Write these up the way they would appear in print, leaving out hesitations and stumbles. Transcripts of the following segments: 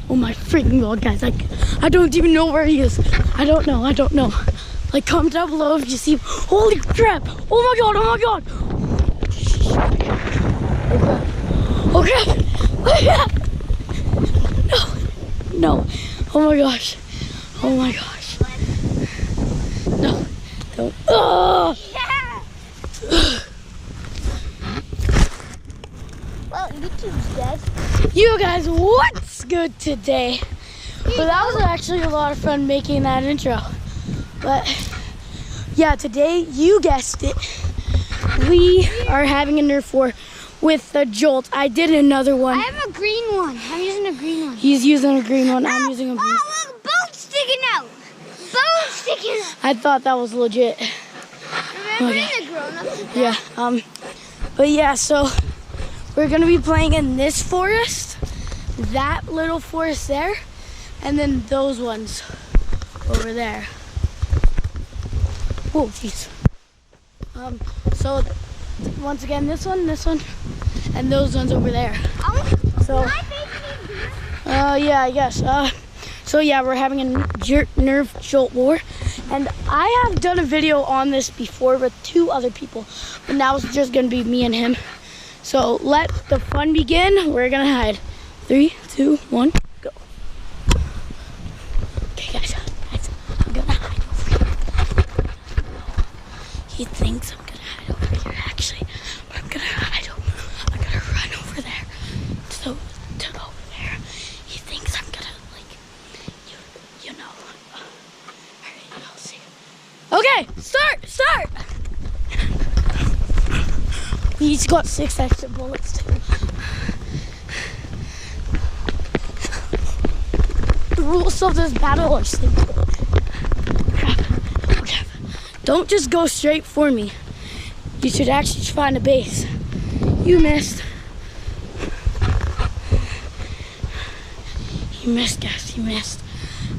Oh my freaking god, guys. I don't even know where he is. I don't know. Like, comment down below if you see him. Holy crap. Oh my god, oh my god. Okay. No. Oh my gosh. Oh my gosh. No. Don't. Oh. Well, YouTube's dead. You guys, what's good today? Well, that was actually a lot of fun making that intro. But yeah, today, you guessed it, we are having a Nerf war with the Jolt. I did another one. I have a green one. I'm using a green one. He's using a green one. I'm using a blue. Oh, look, bone sticking out. Bone sticking out. I thought that was legit. Remember in the grown-up? Yeah. But yeah, so we're gonna be playing in this forest, that little forest there, and then those ones over there. Oh, jeez. So once again, this one, and those ones over there. So, yeah, I guess. So yeah, we're having a Nerf Jolt war, and I have done a video on this before with 2 other people, but now it's just gonna be me and him. So let the fun begin. We're gonna hide. 3, 2, 1, go. Okay, guys, I'm gonna hide over here. He thinks I'm gonna hide over here, actually, but I'm gonna hide. I'm gonna run over there. So to over there, he thinks I'm gonna you know. All right, I'll see. Okay, start. He's got 6 extra bullets too. The rules of this battle are simple. Crap. Don't just go straight for me. You should actually find a base. You missed. You missed, guys. You missed.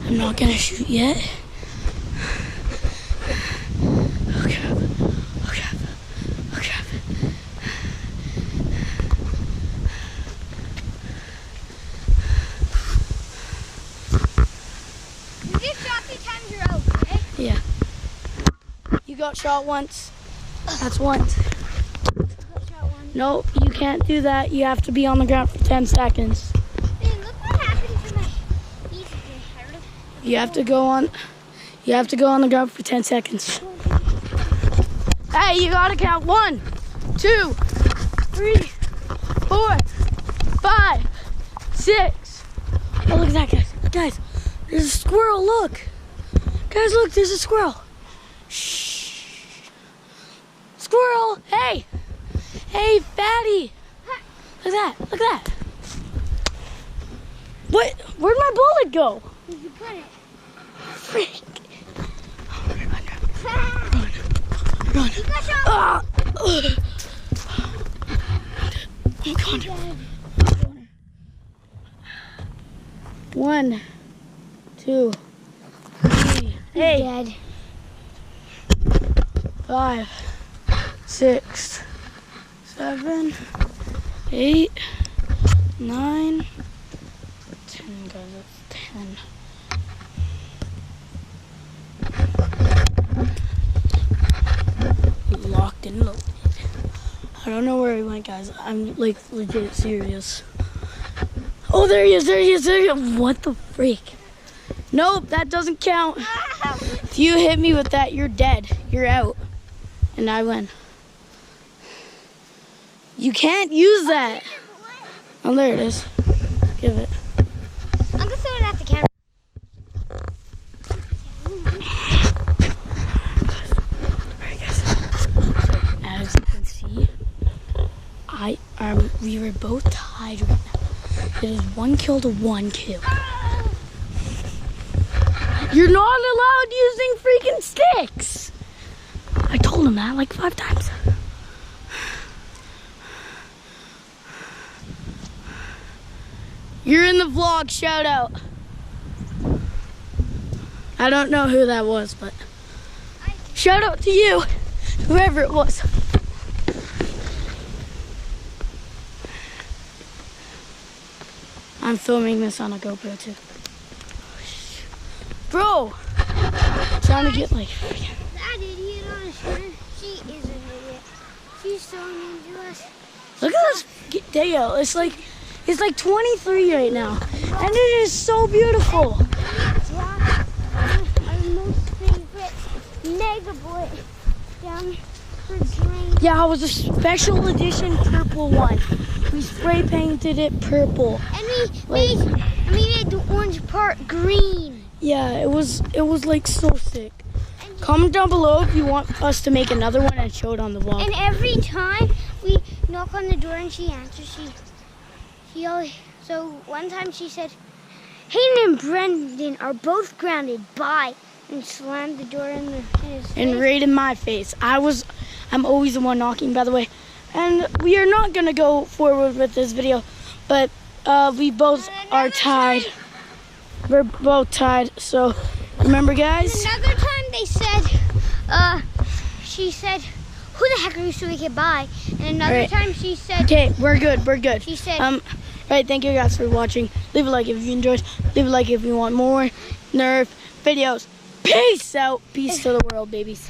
I'm not gonna shoot yet. Oh crap. Yeah. You got shot once. That's once. No, you can't do that. You have to be on the ground for 10 seconds. Hey, look what happened to my feet. You have to go on the ground for 10 seconds. Hey, you gotta count 1, 2, 3, 4, 5, 6. Oh, look at that, guys. Guys, there's a squirrel, look. Guys, look, there's a squirrel. Shh. Squirrel, hey. Hey, fatty. Look at that. What? Where'd my bullet go? Where'd you put it? Freak. Run. You got shot. I'm gone. 1, 2, 3. Hey. Dead. 5, 6, 7, 8, 9, 10, guys, that's 10. Locked and loaded. I don't know where he went, guys. I'm like legit serious. Oh, there he is. What the freak? Nope, that doesn't count. If you hit me with that, you're dead. You're out. And I win. You can't use that. Oh, there it is. Give it. I'm gonna throw it at the camera. Alright, guys. As you can see, we were both tied right now. It is 1 kill to 1 kill. You're not allowed using freaking sticks. I told him that like 5 times. You're in the vlog, shout out. I don't know who that was, but shout out to you, whoever it was. I'm filming this on a GoPro too. Bro! Trying to get like... That idiot on a scooter, she is an idiot. She's so mean to us. Look at this Dale. It's like 23 right now. And it is so beautiful. Dropped our most favorite Mega Boy down her drain. Yeah, it was a special edition purple one. We spray painted it purple. And we made the orange part green. Yeah, it was like so sick. Comment down below if you want us to make another one and show it on the vlog. And every time we knock on the door and she answers, she always, so one time she said, Hayden and Brendan are both grounded, bye, and slammed the door in his face. And right in my face. I'm always the one knocking, by the way. And we are not gonna go forward with this video, but we both are tied. We're both tied, so remember, guys. Another time they said, she said, who the heck are you so we can buy? And another time she said, okay, we're good. She said, right, thank you guys for watching. Leave a like if you enjoyed. Leave a like if you want more Nerf videos. Peace out. Peace to the world, babies.